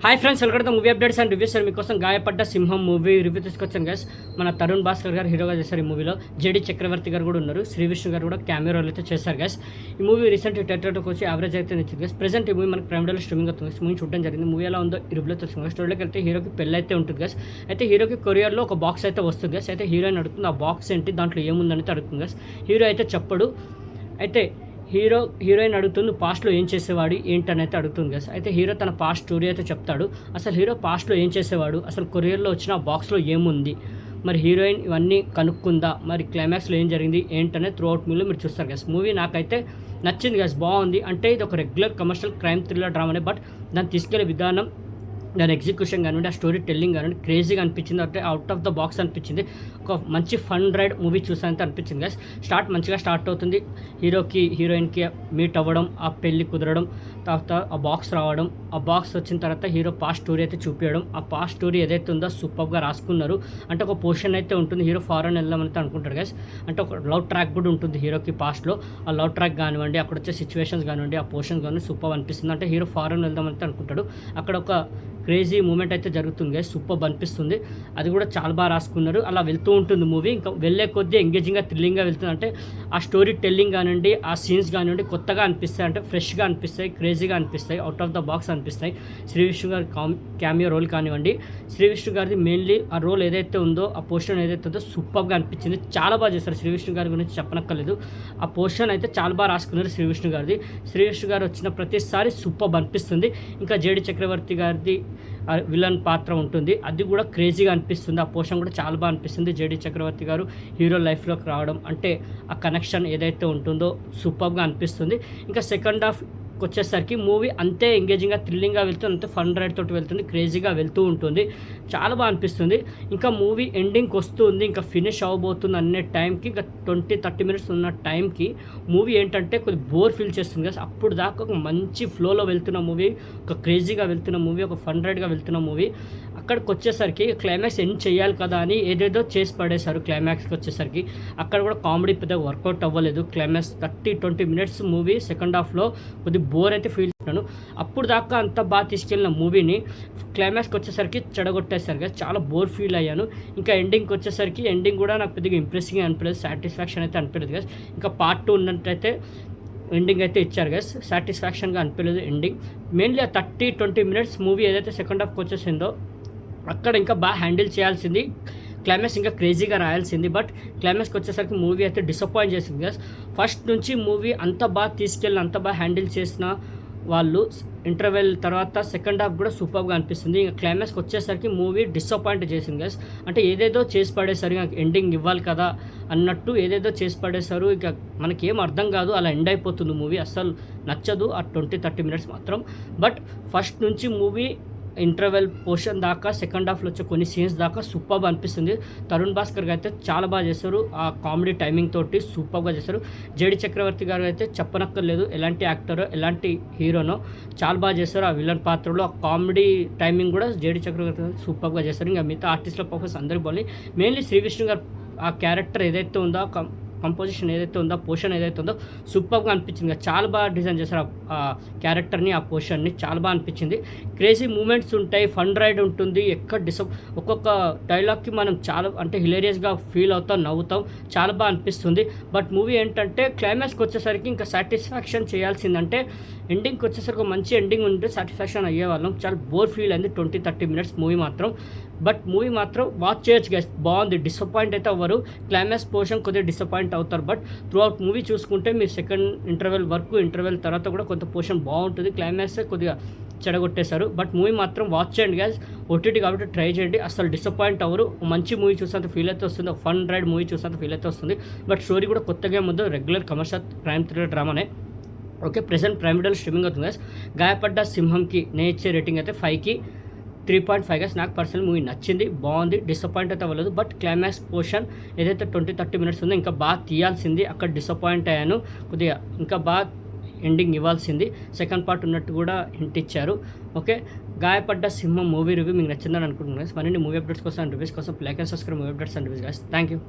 Hi friends, welcome to movie updates and reviews. Sir మీకోసం గాయపడ్డ సింహం మూవీ రివ్యూ తీసుకొచ్చాను గైస్. మన తరుణ్ భాస్కర్ గారు హీరోగా చేశారు ఈ మూవీలో. జేడి చక్రవర్తి గారు కూడా ఉన్నారు. శ్రీ విష్ణు గారు కూడా కెమెరా రోల్ అయితే చేశారు గైస్. ఈ మూవీ రీసెంట్ థియేటర్కి వచ్చి యావరేజ్ అయితే నచ్చింది గైస్. ప్రెసెంట్ ఈ మూవీ మనకి ప్రైమ్ వీడియోలో స్ట్రీమింగ్ అవుతుంది. మూవీ చూడడం జరిగింది. మూవీ ఎలా ఉందో ఈ రివ్యూలో తెలుసుకుందాం. స్టోరీలోకి వెళ్తే హీరోకి పెళ్ళి అయితే ఉంటుంది గైస్. అయితే హీరోకి కొరియర్లో ఒక బాక్స్ అయితే వస్తుంది గైస్. అయితే హీరోయిన్ అడుగుతుంది ఆ బాక్స్ ఏంటి, దాంట్లో ఏముందని అడుగుతుంది గైస్. హీరో అయితే చెప్పడు. అయితే హీరోయిన్ అడుగుతుంది పాస్ట్లో ఏం చేసేవాడు ఏంటని అయితే అడుగుతుంది గైస్. అయితే హీరో తన పాస్ట్ స్టోరీ అయితే చెప్తాడు. అసలు హీరో పాస్ట్లో ఏం చేసేవాడు, అసలు కొరియర్లో వచ్చిన బాక్స్లో ఏముంది, మరి హీరోయిన్ ఇవన్నీ కనుక్కుందా, మరి క్లైమాక్స్లో ఏం జరిగింది ఏంటనేది త్రూ అవుట్ మూవీలో మీరు చూస్తారు గైస్. మూవీ నాకైతే నచ్చింది గైస్, బాగుంది. అంటే ఇది ఒక రెగ్యులర్ కమర్షియల్ క్రైమ్ థ్రిల్లర్ డ్రామానే, బట్ దాన్ని తీసుకెళ్లే విధానం, దాని ఎగ్జిక్యూషన్ కానివ్వండి, ఆ స్టోరీ టెల్లింగ్ కానివ్వండి క్రేజీగా అనిపించింది. అంటే అవుట్ ఆఫ్ ద బాక్స్ అనిపించింది. ఒక మంచి ఫన్ రైడ్ మూవీ చూసానంటే అనిపించింది గైస్. మంచిగా స్టార్ట్ అవుతుంది. హీరోయిన్కి మీట్ అవ్వడం, ఆ పెళ్ళి కుదరడం, తర్వాత ఆ బాక్స్ రావడం, ఆ బాక్స్ వచ్చిన తర్వాత హీరో పాస్ట్ స్టోరీ అయితే చూపించడం. ఆ పాస్ట్ స్టోరీ ఏదైతే ఉందో సూపర్గా రాసుకున్నారు. అంటే ఒక పోర్షన్ అయితే ఉంటుంది, హీరో ఫారెన్ వెళ్దామంటే అనుకుంటాడు గైస్. అంటే ఒక లవ్ ట్రాక్ కూడా ఉంటుంది హీరోకి పాస్ట్లో. ఆ లవ్ ట్రాక్ కానివ్వండి, అక్కడ వచ్చే సిచ్యువేషన్స్ కానివ్వండి, ఆ పోర్షన్ కానివ్వండి సూపర్ అనిపిస్తుంది. అంటే హీరో ఫారెన్ వెళ్దామంటే అనుకుంటాడు. అక్కడ ఒక క్రేజీ మూమెంట్ అయితే జరుగుతుంది గైస్, సూపర్ అనిపిస్తుంది. అది కూడా చాలా బాగా రాసుకున్నారు. అలా వెళ్తూ ఉంటుంది మూవీ. ఇంకా వెళ్ళే కొద్దీ ఎంగేజింగ్గా థ్రిల్లింగ్గా వెళ్తుంది. అంటే ఆ స్టోరీ టెల్లింగ్ కానివ్వండి, ఆ సీన్స్ కానివ్వండి కొత్తగా అనిపిస్తాయి. అంటే ఫ్రెష్గా అనిపిస్తాయి, క్రేజీగా అనిపిస్తాయి, అవుట్ ఆఫ్ ద బాక్స్ అనిపిస్తాయి. శ్రీ విష్ణు గారి క్యామియో రోల్ కానివ్వండి, శ్రీ విష్ణు గారిది మెయిన్లీ ఆ రోల్ ఏదైతే ఉందో, ఆ పోర్షన్ ఏదైతే ఉందో సూపర్గా అనిపించింది. చాలా బాగా చేస్తారు. శ్రీ విష్ణు గారి గురించి చెప్పనక్కర్లేదు. ఆ పోర్షన్ అయితే చాలా బాగా రాసుకున్నారు శ్రీ విష్ణు గారిది. శ్రీ విష్ణు గారు వచ్చిన ప్రతిసారి సూపర్ అనిపిస్తుంది. ఇంకా జేడి చక్రవర్తి గారిది విలన్ పాత్ర ఉంటుంది, అది కూడా క్రేజీగా అనిపిస్తుంది. ఆ పోర్షన్ కూడా చాలా బాగా అనిపిస్తుంది. జేడి చక్రవర్తి గారు హీరో లైఫ్లోకి రావడం, అంటే ఆ కనెక్షన్ ఏదైతే ఉంటుందో సూపర్గా అనిపిస్తుంది. ఇంకా సెకండ్ హాఫ్ వచ్చేసరికి మూవీ అంతే ఎంగేజింగ్గా థ్రిల్లింగ్గా వెళ్తుంది, అంతే ఫన్ రైడ్ తోటి వెళ్తుంది, క్రేజీగా వెళ్తూ ఉంటుంది. చాలా బాగా అనిపిస్తుంది. ఇంకా మూవీ ఎండింగ్కి వస్తుంది, ఇంకా ఫినిష్ అవ్వబోతుంది అనే టైంకి, ఇంకా 20-30 మినిట్స్ ఉన్న టైంకి మూవీ ఏంటంటే కొద్దిగా బోర్ ఫీల్ చేస్తుంది కదా. అప్పుడు దాకా ఒక మంచి ఫ్లోలో వెళ్తున్న మూవీ, ఒక క్రేజీగా వెళ్తున్న మూవీ, ఒక ఫన్ రైడ్గా వెళ్తున్న మూవీ, అక్కడికి వచ్చేసరికి క్లైమాక్స్ ఎండ్ చేయాలి కదా అని ఏదేదో చేసి పడేశారు. క్లైమాక్స్కి వచ్చేసరికి అక్కడ కూడా కామెడీ పెద్దగా వర్కౌట్ అవ్వలేదు. క్లైమాక్స్ 30-20 మినిట్స్ మూవీ సెకండ్ హాఫ్లో కొద్దిగా బోర్ అయితే ఫీల్ చేశాను. అప్పుడు దాకా అంత బాగా తీసుకెళ్ళిన మూవీని క్లైమాక్స్కి వచ్చేసరికి చెడగొట్టేశారు కదా, చాలా బోర్ ఫీల్ అయ్యాను. ఇంకా ఎండింగ్కి వచ్చేసరికి ఎండింగ్ కూడా నాకు పెద్దగా ఇంప్రెసింగ్ అనిపించలేదు, సాటిస్ఫాక్షన్ అయితే అనిపించలేదు కదా. ఇంకా పార్ట్ 2 ఉన్నట్టయితే ఎండింగ్ అయితే ఇచ్చారు గైస్, సాటిస్ఫాక్షన్గా అనిపించలేదు ఎండింగ్. మెయిన్లీ ఆ 30-20 మినిట్స్ మూవీ ఏదైతే సెకండ్ హాఫ్కి వచ్చేసిందో అక్కడ ఇంకా బాగా హ్యాండిల్ చేయాల్సింది, క్లైమాక్స్ ఇంకా క్రేజీగా రాయాల్సింది. బట్ క్లైమాక్స్కి వచ్చేసరికి మూవీ అయితే డిసప్పాయింట్ చేసింది గైస్. ఫస్ట్ నుంచి మూవీ అంత బాగా తీసుకెళ్ళిన, అంత బాగా హ్యాండిల్ చేసిన వాళ్ళు ఇంటర్వెల్ తర్వాత సెకండ్ హాఫ్ కూడా సూపర్గా అనిపిస్తుంది. ఇంకా క్లైమాక్స్కి వచ్చేసరికి మూవీ డిసప్పాయింట్ చేసింది గైస్. అంటే ఏదేదో చేసి పడేసారు, ఇంకా ఎండింగ్ ఇవ్వాలి కదా అన్నట్టు ఏదేదో చేసి పడేశారు. ఇక మనకేం అర్థం కాదు, అలా ఎండ్ అయిపోతుంది మూవీ. అస్సలు నచ్చదు ఆ 20-30 మినిట్స్ మాత్రం. బట్ ఫస్ట్ నుంచి మూవీ ఇంటర్వెల్ పోర్షన్ దాకా, సెకండ్ హాఫ్లో వచ్చే కొన్ని సీన్స్ దాకా సూపర్గా అనిపిస్తుంది. తరుణ్ భాస్కర్ గారు అయితే చాలా బాగా చేశారు. ఆ కామెడీ టైమింగ్ తోటి సూపర్గా చేశారు. జేడి చక్రవర్తి గారు అయితే చెప్పనక్కర్లేదు, ఎలాంటి యాక్టరో ఎలాంటి హీరోనో చాలా బాగా చేశారు. ఆ విలన్ పాత్రలో ఆ కామెడీ టైమింగ్ కూడా జేడి చక్రవర్తి గారు సూపర్గా చేశారు. ఇంకా మిగతా ఆర్టిస్టుల పర్ఫార్మెన్స్ అందరికీ బాగుంది. మెయిన్లీ శ్రీ విష్ణు గారు ఆ క్యారెక్టర్ ఏదైతే ఉందో, కంపోజిషన్ ఏదైతే ఉందో, పోర్షన్ ఏదైతే ఉందో సూపర్గా అనిపించింది. చాలా బాగా డిజైన్ చేశారు ఆ క్యారెక్టర్ని, ఆ పోర్షన్ని చాలా బాగా అనిపించింది. క్రేజీ మూమెంట్స్ ఉంటాయి, ఫన్ రైడ్ ఉంటుంది. ఒక్కొక్క డైలాగ్కి మనం చాలా అంటే హిలేరియస్గా ఫీల్ అవుతాం, నవ్వుతాం, చాలా బాగా అనిపిస్తుంది. బట్ మూవీ ఏంటంటే క్లైమాక్స్కి వచ్చేసరికి ఇంకా సాటిస్ఫాక్షన్ చేయాల్సిందంటే ఎండింగ్కి వచ్చేసరికి మంచి ఎండింగ్ ఉంటే సాటిస్ఫాక్షన్ అయ్యేవాళ్ళం. చాలా బోర్ ఫీల్ అయింది 20-30 మినిట్స్ మూవీ మాత్రం. బట్ మూవీ మాత్రం వాచ్ చేయొచ్చు గైస్, బాగుంది. డిసప్పాయింట్ అయితే అవ్వరు. క్లైమాక్స్ పోర్షన్ కొద్దిగా డిసప్పాయింట్ అవుతారు, బట్ త్రూ అవుట్ మూవీ చూసుకుంటే మీరు సెకండ్ ఇంటర్వెల్ వరకు, ఇంటర్వెల్ తర్వాత కూడా కొంత పోర్షన్ బాగుంటుంది. క్లైమాక్స్ కొద్దిగా చెడగొట్టేశారు. బట్ మూవీ మాత్రం వాచ్ చేయండి గైస్, ఓటీటీ కాబట్టి ట్రై చేయండి, అసలు డిసప్పాయింట్ అవ్వరు. మంచి మూవీ చూసినంత ఫీల్ అయితే వస్తుంది, ఫన్ రైడ్ మూవీ చూసినంత ఫీల్ అయితే వస్తుంది. బట్ స్టోరీ కూడా కొత్తగా ముందు రెగ్యులర్ కమర్షియల్ క్రైమ్ థ్రిల్లర్ డ్రామానే. ఓకే, ప్రెసెంట్ ప్రైమ్ వీడియోలో స్ట్రీమింగ్ అవుతుంది గైస్. గాయపడ్డ సింహంకి నేను ఇచ్చే రేటింగ్ అయితే 5కి 3.5 గైస్. నాకు పర్సనల్ మూవీ నచ్చింది, బాగుంది, డిసప్పాయింట్ అయితే అవ్వలేదు. బట్ క్లైమాక్స్ పోర్షన్ ఏదైతే 20-30 మినిట్స్ ఉందో ఇంకా బాగా తీయాల్సింది, అక్కడ డిసప్పాయింట్ అయ్యాను. కొద్దిగా ఇంకా బాగా ఎండింగ్ ఇవ్వాల్సింది. సెకండ్ పార్ట్ ఉన్నట్టు కూడా హింట్ ఇచ్చారు. ఓకే, గాయపడ్డ సింహం మూవీ రివ్యూ మీకు నచ్చిందని అనుకుంటున్నాను. మరిన్ని మూవీ అప్డేట్స్ కోసం, రివ్యూస్ కోసం like and subscribe movie updates and reviews guys. Thank you.